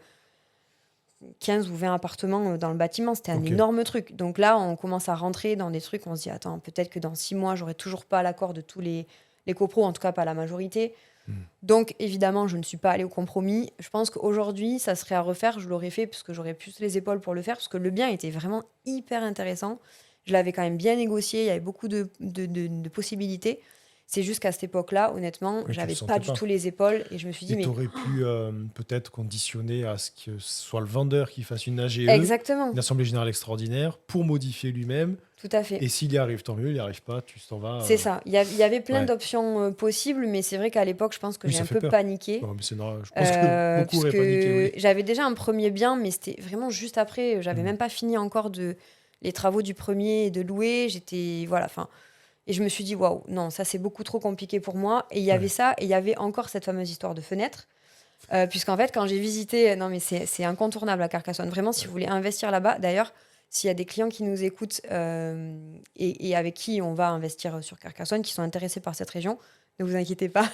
15 ou 20 appartements dans le bâtiment. C'était un énorme truc. Donc là, on commence à rentrer dans des trucs. On se dit, attends, peut-être que dans 6 mois, j'aurai toujours pas l'accord de tous les copros, en tout cas pas la majorité. Donc, évidemment, je ne suis pas allée au compromis. Je pense qu'aujourd'hui, ça serait à refaire. Je l'aurais fait parce que j'aurais plus les épaules pour le faire, parce que le bien était vraiment hyper intéressant. Je l'avais quand même bien négocié. Il y avait beaucoup de possibilités. C'est juste qu'à cette époque-là, honnêtement, j'avais pas du tout les épaules. Et je me suis dit, mais... t'aurais pu peut-être conditionner à ce que ce soit le vendeur qui fasse une AGE, exactement, une Assemblée Générale Extraordinaire, pour modifier lui-même. Tout à fait. Et s'il y arrive, tant mieux. Il n'y arrive pas, tu t'en vas. C'est ça. Il y avait plein d'options possibles, mais c'est vrai qu'à l'époque, je pense que j'ai un peu paniqué. Non, mais c'est normal. Je pense que beaucoup auraient paniqué, oui. J'avais déjà un premier bien, mais c'était vraiment juste après. J'avais même pas fini encore les travaux du premier et de louer. J'étais... Voilà, enfin... Et je me suis dit, waouh, non, ça c'est beaucoup trop compliqué pour moi. Et il y avait ça, et il y avait encore cette fameuse histoire de fenêtre. Puisqu'en fait, quand j'ai visité, non mais c'est incontournable à Carcassonne. Vraiment, si vous voulez investir là-bas, d'ailleurs, s'il y a des clients qui nous écoutent et avec qui on va investir sur Carcassonne, qui sont intéressés par cette région, ne vous inquiétez pas.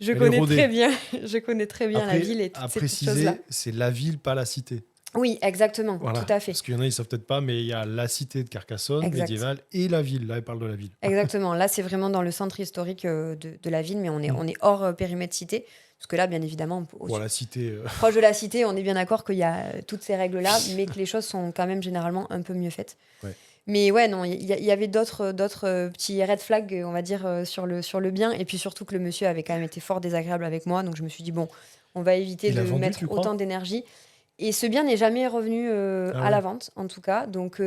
Je connais très bien la ville et toutes ces petites choses-là. C'est la ville, pas la cité. Oui, exactement, voilà. Tout à fait. Parce qu'il y en a, ils ne savent peut-être pas, mais il y a la cité de Carcassonne, médiévale, et la ville. Là, ils parlent de la ville. Exactement. Là, c'est vraiment dans le centre historique de la ville, mais on est hors périmètre cité. Parce que là, bien évidemment, la cité, proche de la cité, on est bien d'accord qu'il y a toutes ces règles-là, mais que les choses sont quand même généralement un peu mieux faites. Ouais. Mais ouais, non, il y avait d'autres petits red flags, on va dire, sur le bien. Et puis surtout que le monsieur avait quand même été fort désagréable avec moi. Donc je me suis dit, bon, on va éviter de mettre autant d'énergie. Et ce bien n'est jamais revenu à la vente, en tout cas. Donc,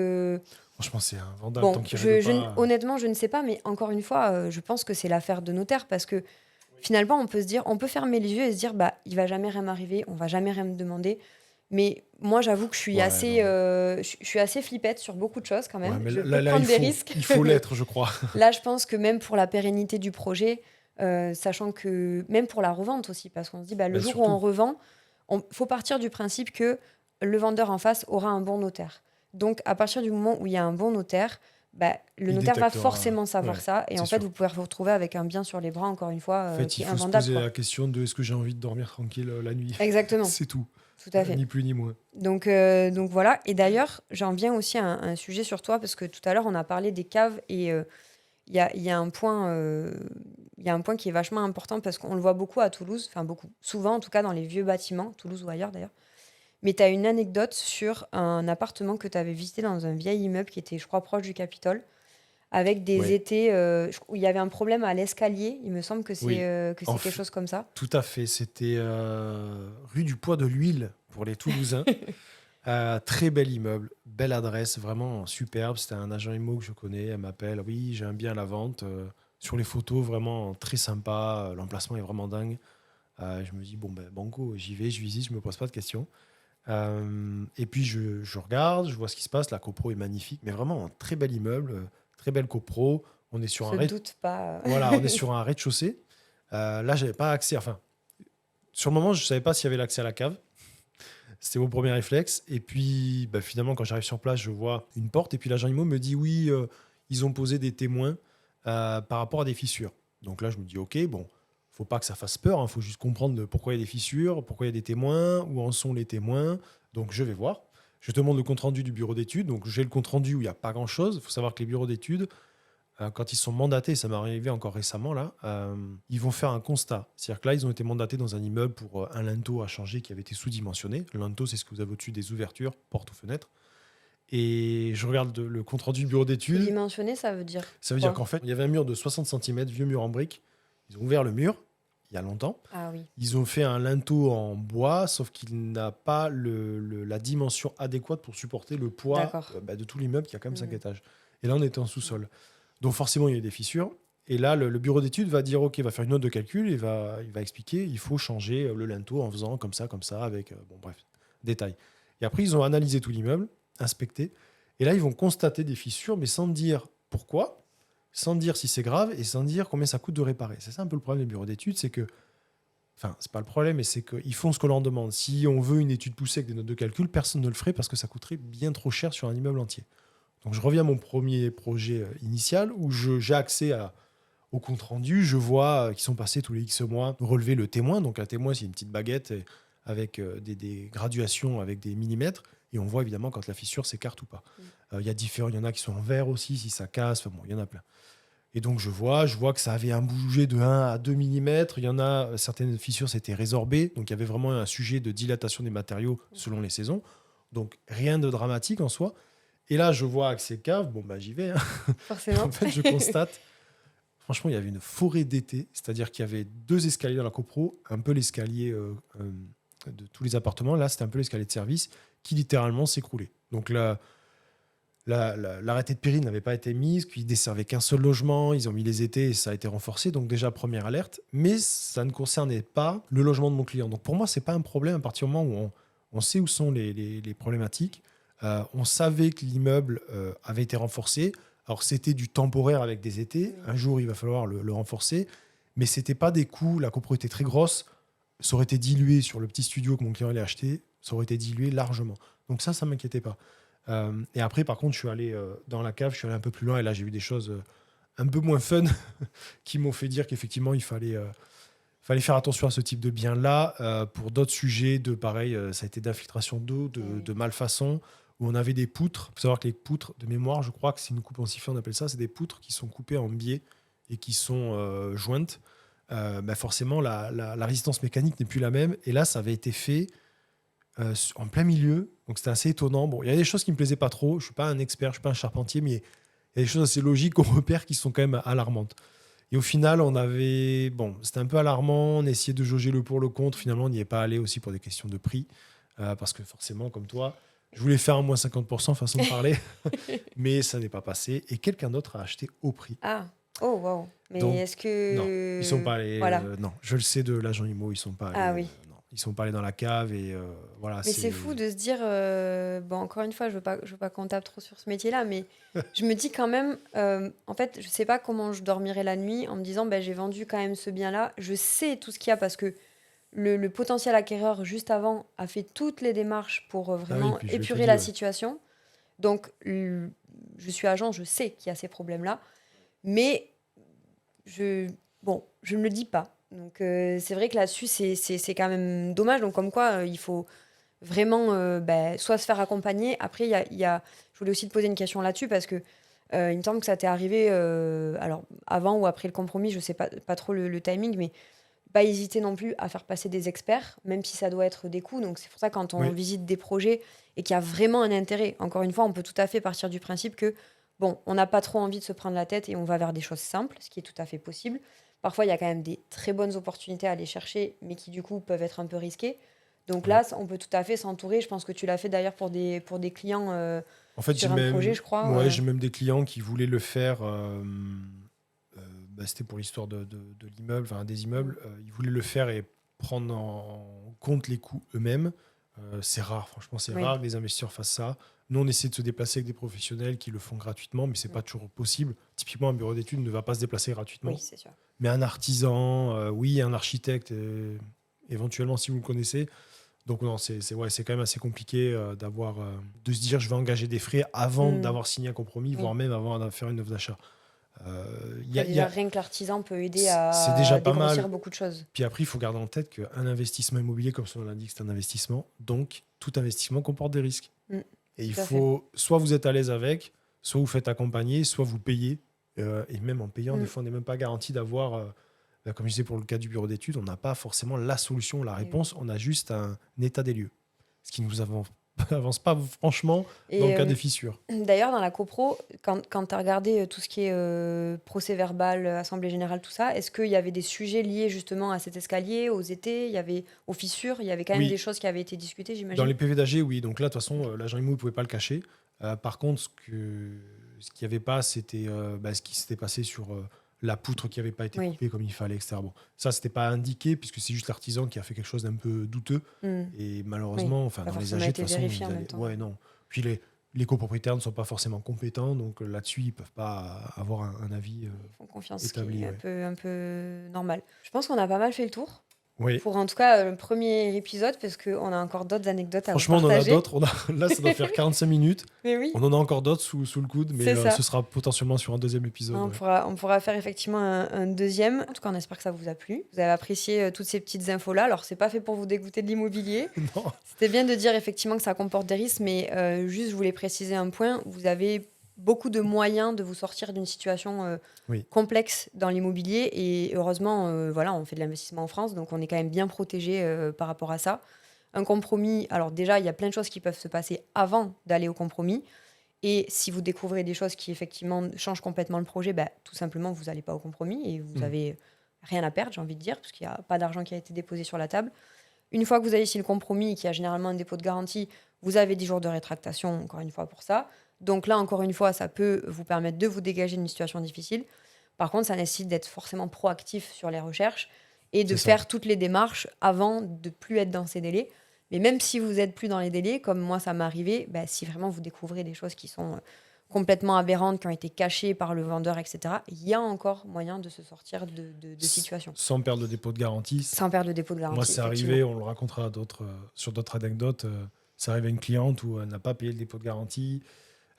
franchement, c'est un vandale tant qu'il règle pas. Honnêtement, je ne sais pas, mais encore une fois, je pense que c'est l'affaire de notaire, parce que finalement, on peut se dire, on peut fermer les yeux et se dire, il va jamais rien m'arriver, on va jamais rien me demander. Mais moi, j'avoue que je suis assez flippette sur beaucoup de choses quand même. Je peux prendre des risques. Il faut l'être, je crois. Là, je pense que même pour la pérennité du projet, sachant que même pour la revente aussi, parce qu'on se dit, le jour où on revend, faut partir du principe que le vendeur en face aura un bon notaire. Donc, à partir du moment où il y a un bon notaire, bah, le Il notaire va détectera. forcément savoir Ouais, ça. Et c'est en fait, sûr. vous pouvez vous retrouver avec un bien sur les bras, encore une fois, En fait, qui il est faut se invendable, poser quoi. la question de est-ce que j'ai envie de dormir tranquille la nuit? Exactement, C'est tout. tout à fait. Ni plus ni moins. Donc voilà. Et d'ailleurs, j'en viens aussi à un sujet sur toi, parce que tout à l'heure, on a parlé des caves et il y a un point, qui est vachement important parce qu'on le voit beaucoup à Toulouse, enfin beaucoup, souvent en tout cas dans les vieux bâtiments, Toulouse ou ailleurs d'ailleurs. Mais tu as une anecdote sur un appartement que tu avais visité dans un vieil immeuble qui était, je crois, proche du Capitole, avec des Ouais. étés où il y avait un problème à l'escalier. Il me semble Oui. que En c'est quelque f- chose comme ça. Tout à fait. C'était rue du Poids de l'Huile pour les Toulousains. Très bel immeuble, belle adresse, vraiment superbe. C'était un agent immo que je connais. Elle m'appelle. Oui, j'ai un bien à la vente. Sur les photos, vraiment très sympa. L'emplacement est vraiment dingue. Je me dis, bon, ben, banco, j'y vais, je visite, je me pose pas de questions. Et puis, je regarde, je vois ce qui se passe. La copro est magnifique, mais vraiment un très bel immeuble, très belle copro. On est On sur se un, doute pas. voilà, on est sur un rez-de-chaussée. Là, j'avais pas accès. Enfin, sur le moment, je savais pas s'il y avait l'accès à la cave. C'était mon premier réflexe. Et puis, bah, finalement, quand j'arrive sur place, je vois une porte. Et puis, l'agent IMO me dit oui, ils ont posé des témoins par rapport à des fissures. Donc là, je me dis ok, bon, faut pas que ça fasse peur. Il faut juste comprendre pourquoi il y a des fissures, pourquoi il y a des témoins, où en sont les témoins. Donc, je vais voir. Je demande le compte-rendu du bureau d'études. Donc, j'ai le compte-rendu où il n'y a pas grand-chose. Il faut savoir que les bureaux d'études, quand ils sont mandatés, ça m'est arrivé encore récemment, là, ils vont faire un constat. C'est-à-dire que là, ils ont été mandatés dans un immeuble pour un linteau à changer qui avait été sous-dimensionné. Le linteau, c'est ce que vous avez au-dessus des ouvertures, portes ou fenêtres. Et je regarde le compte-rendu du bureau d'études. Sous-dimensionné, ça veut dire Ça veut dire quoi? qu'en fait, il y avait un mur de 60 centimètres, vieux mur en briques. Ils ont ouvert le mur, il y a longtemps. Ah oui. Ils ont fait un linteau en bois, sauf qu'il n'a pas la dimension adéquate pour supporter le poids D'accord. de tout l'immeuble qui a quand même 5 Mhm. étages. Et là, on était en sous-sol. Donc forcément, il y a eu des fissures. Et là, le bureau d'études va dire, OK, va faire une note de calcul et il va expliquer, il faut changer le linteau en faisant comme ça, avec, bon bref, détail. Et après, ils ont analysé tout l'immeuble, inspecté. Et là, ils vont constater des fissures, mais sans dire pourquoi, sans dire si c'est grave et sans dire combien ça coûte de réparer. C'est ça un peu le problème des bureaux d'études, c'est que, enfin, c'est pas le problème, mais c'est qu'ils font ce qu'on leur demande. Si on veut une étude poussée avec des notes de calcul, personne ne le ferait parce que ça coûterait bien trop cher sur un immeuble entier. Donc je reviens à mon premier projet initial où j'ai accès au compte rendu. Je vois qu'ils sont passés tous les X mois relever le témoin. Donc un témoin, c'est une petite baguette avec des graduations avec des millimètres. Et on voit évidemment quand la fissure s'écarte ou pas. Il y a différents, il y en a qui sont en verre aussi, si ça casse. Enfin bon, il y en a plein. Et donc je vois que ça avait un bougé de 1 à 2 millimètres. Il y en a, certaines fissures s'étaient résorbées. Donc il y avait vraiment un sujet de dilatation des matériaux selon les saisons. Donc rien de dramatique en soi. Et là, je vois que c'est cave, bon, bah, j'y vais, hein. Et en Forcément. fait, je constate, franchement, il y avait une forêt d'été, c'est-à-dire qu'il y avait 2 escaliers dans la copro, un peu l'escalier de tous les appartements. Là, c'était un peu l'escalier de service qui littéralement s'écroulait. Donc là, l'arrêté de péril n'avait pas été mis, qu'il ne desservait qu'un seul logement, ils ont mis les étés et ça a été renforcé. Donc déjà, première alerte, mais ça ne concernait pas le logement de mon client. Donc pour moi, ce n'est pas un problème à partir du moment où on sait où sont les problématiques. On savait que l'immeuble avait été renforcé. Alors, c'était du temporaire avec des étés. Un jour, il va falloir le renforcer. Mais ce n'était pas des coûts. La copro était très grosse. Ça aurait été dilué sur le petit studio que mon client allait acheter. Ça aurait été dilué largement. Donc ça ne m'inquiétait pas. Et après, par contre, je suis allé dans la cave. Je suis allé un peu plus loin. Et là, j'ai vu des choses un peu moins fun qui m'ont fait dire qu'effectivement, il fallait faire attention à ce type de bien-là. Pour d'autres sujets, pareil, ça a été d'infiltration d'eau, de malfaçon, où on avait des poutres. Il faut savoir que les poutres, de mémoire, je crois que c'est une coupe en sifflet, on appelle ça, c'est des poutres qui sont coupées en biais et qui sont jointes. Forcément, la résistance mécanique n'est plus la même. Et là, ça avait été fait en plein milieu. Donc, c'était assez étonnant. Bon, il y a des choses qui ne me plaisaient pas trop. Je ne suis pas un expert, je ne suis pas un charpentier, mais il y a des choses assez logiques qu'on repère qui sont quand même alarmantes. Et au final, c'était un peu alarmant. On essayait de jauger le pour le contre. Finalement, on n'y est pas allé aussi pour des questions de prix. Parce que forcément, comme toi, je voulais faire un moins 50% façon de parler. Mais ça n'est pas passé. Et quelqu'un d'autre a acheté au prix. Ah, oh waouh. Mais Donc, est-ce que. non, ils ne sont pas allés. Voilà. Non, je le sais de l'agent IMO, ils ne sont pas allés. Ah oui. Non, ils ne sont pas allés dans la cave. Et voilà. Mais c'est fou de se dire, bon, encore une fois, je veux pas qu'on tape trop sur ce métier-là, mais je me dis quand même, en fait, je sais pas comment je dormirai la nuit en me disant, ben, j'ai vendu quand même ce bien-là. Je sais tout ce qu'il y a parce que le potentiel acquéreur, juste avant, a fait toutes les démarches pour Ah oui, vraiment puis je l'ai tout épurer dit, la ouais. situation. Donc, je suis agent, je sais qu'il y a ces problèmes-là, mais je ne le dis pas. Donc c'est vrai que là-dessus, c'est quand même dommage. Donc comme quoi, il faut vraiment soit se faire accompagner. Après, je voulais aussi te poser une question là-dessus parce que il me semble que ça t'est arrivé alors avant ou après le compromis, je sais pas trop le timing, mais pas hésiter non plus à faire passer des experts, même si ça doit être des coûts. Donc c'est pour ça quand on Oui. visite des projets et qu'il y a vraiment un intérêt, encore une fois, on peut tout à fait partir du principe que bon, on n'a pas trop envie de se prendre la tête et on va vers des choses simples, ce qui est tout à fait possible. Parfois, il y a quand même des très bonnes opportunités à aller chercher, mais qui du coup peuvent être un peu risquées. Donc Oui. là, on peut tout à fait s'entourer. Je pense que tu l'as fait d'ailleurs pour des clients En fait, sur un projet, je crois. j'ai même des clients qui voulaient le faire. C'était pour l'histoire de l'immeuble, enfin des immeubles. Ils voulaient le faire et prendre en compte les coûts eux-mêmes. C'est rare, franchement, c'est Oui. rare que les investisseurs fassent ça. Nous, on essaie de se déplacer avec des professionnels qui le font gratuitement, mais c'est pas toujours possible. Typiquement, un bureau d'études ne va pas se déplacer gratuitement. Oui, c'est sûr. Mais un artisan, oui, un architecte, éventuellement si vous le connaissez. Donc non, c'est quand même assez compliqué de se dire je vais engager des frais avant d'avoir signé un compromis, voire même avant de faire une offre d'achat. Rien que l'artisan peut aider C'est à déjà pas dégrossir mal. beaucoup de choses. Puis après, il faut garder en tête qu'un investissement immobilier, comme son nom l'indique, c'est un investissement. Donc, tout investissement comporte des risques. Et il Tout à faut, soit vous êtes à l'aise avec, soit vous faites accompagner, soit vous payez. Et même en payant, des fois, on n'est même pas garanti d'avoir, comme je disais pour le cas du bureau d'études, on n'a pas forcément la solution, la réponse, on a juste un état des lieux. Ce qui ne nous avance pas franchement Et, dans le cas des fissures. D'ailleurs, dans la copro, quand tu as regardé tout ce qui est procès verbal, assemblée générale, tout ça, est-ce qu'il y avait des sujets liés justement à cet escalier, aux étais, il y avait aux fissures, il y avait quand même Oui. des choses qui avaient été discutées, Dans j'imagine? les PV d'AG, oui. Donc là, de toute façon, l'agent immo ne pouvait pas le cacher. Par contre, ce qu'il n'y avait pas, c'était ce qui s'était passé sur la poutre qui n'avait pas été Oui. coupée comme il fallait, etc. Bon, ça, c'était pas indiqué puisque c'est juste l'artisan qui a fait quelque chose d'un peu douteux. Et malheureusement, enfin, Pas dans les forcément AG, de été toute façon, vérifié en même temps. ouais, non. Puis les copropriétaires ne sont pas forcément compétents, donc là-dessus, ils ne peuvent pas avoir un avis Ils font confiance, établi. ce qui est Ouais. un peu normal. Je pense qu'on a pas mal fait le tour. Oui. Pour en tout cas le premier épisode, parce qu'on a encore d'autres anecdotes à vous Franchement, on en a partager. d'autres. Là, ça doit faire 45 minutes. Mais oui. On en a encore d'autres sous le coude, mais C'est ça. ce sera potentiellement sur un deuxième épisode. On Ouais. pourra faire effectivement un deuxième. En tout cas, on espère que ça vous a plu. Vous avez apprécié toutes ces petites infos-là. Alors, c'est pas fait pour vous dégoûter de l'immobilier. Non. C'était bien de dire effectivement que ça comporte des risques, mais juste, je voulais préciser un point. Vous avez beaucoup de moyens de vous sortir d'une situation Oui. complexe dans l'immobilier. Et heureusement, voilà, on fait de l'investissement en France, donc on est quand même bien protégé par rapport à ça. Un compromis, alors déjà, il y a plein de choses qui peuvent se passer avant d'aller au compromis. Et si vous découvrez des choses qui effectivement changent complètement le projet, tout simplement, vous n'allez pas au compromis et vous n'avez rien à perdre, j'ai envie de dire, parce qu'il n'y a pas d'argent qui a été déposé sur la table. Une fois que vous avez signé le compromis, qui a généralement un dépôt de garantie, vous avez 10 jours de rétractation, encore une fois, pour ça. Donc là, encore une fois, ça peut vous permettre de vous dégager d'une situation difficile. Par contre, ça nécessite d'être forcément proactif sur les recherches et de faire toutes les démarches avant de plus être dans ces délais. Mais même si vous n'êtes plus dans les délais, comme moi ça m'est arrivé, si vraiment vous découvrez des choses qui sont complètement aberrantes, qui ont été cachées par le vendeur, etc., il y a encore moyen de se sortir de situations. Sans perdre le dépôt de garantie. Sans perdre le dépôt de garantie. Moi, c'est arrivé, on le racontera sur d'autres anecdotes. Ça arrive à une cliente où elle n'a pas payé le dépôt de garantie.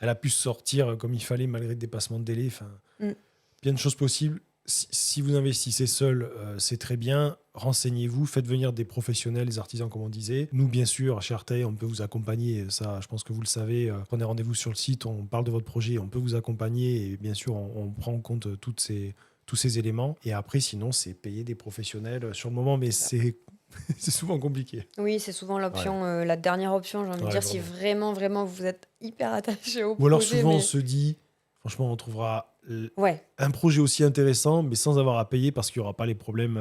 Elle a pu se sortir comme il fallait malgré le dépassement de délai. Enfin, bien de choses possibles. Si vous investissez seul, c'est très bien. Renseignez-vous, faites venir des professionnels, des artisans, comme on disait. Nous, bien sûr, chez Artei, on peut vous accompagner. Ça, je pense que vous le savez. Prenez rendez-vous sur le site, on parle de votre projet, on peut vous accompagner. Et bien sûr, on prend en compte tous ces éléments. Et après, sinon, c'est payer des professionnels sur le moment, mais c'est souvent compliqué. Oui, c'est souvent l'option, la dernière option, j'ai envie de dire, si vraiment, vraiment vous êtes hyper attaché au projet. Ou alors souvent, on se dit, franchement, on trouvera un projet aussi intéressant, mais sans avoir à payer parce qu'il n'y aura pas les problèmes.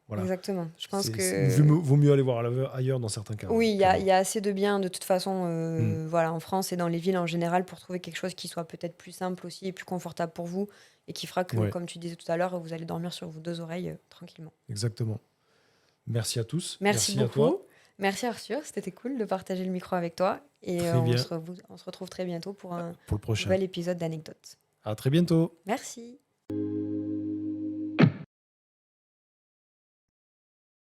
Voilà. Exactement. Je pense que vaut mieux aller voir ailleurs dans certains cas. Oui, il y a assez de biens de toute façon voilà, en France et dans les villes en général pour trouver quelque chose qui soit peut-être plus simple aussi et plus confortable pour vous et qui fera que, comme tu disais tout à l'heure, vous allez dormir sur vos deux oreilles tranquillement. Exactement. Merci à tous. Merci beaucoup. À toi. Merci Arthur, c'était cool de partager le micro avec toi. Et on se retrouve très bientôt pour un nouvel épisode d'Anecdotes. À très bientôt. Merci.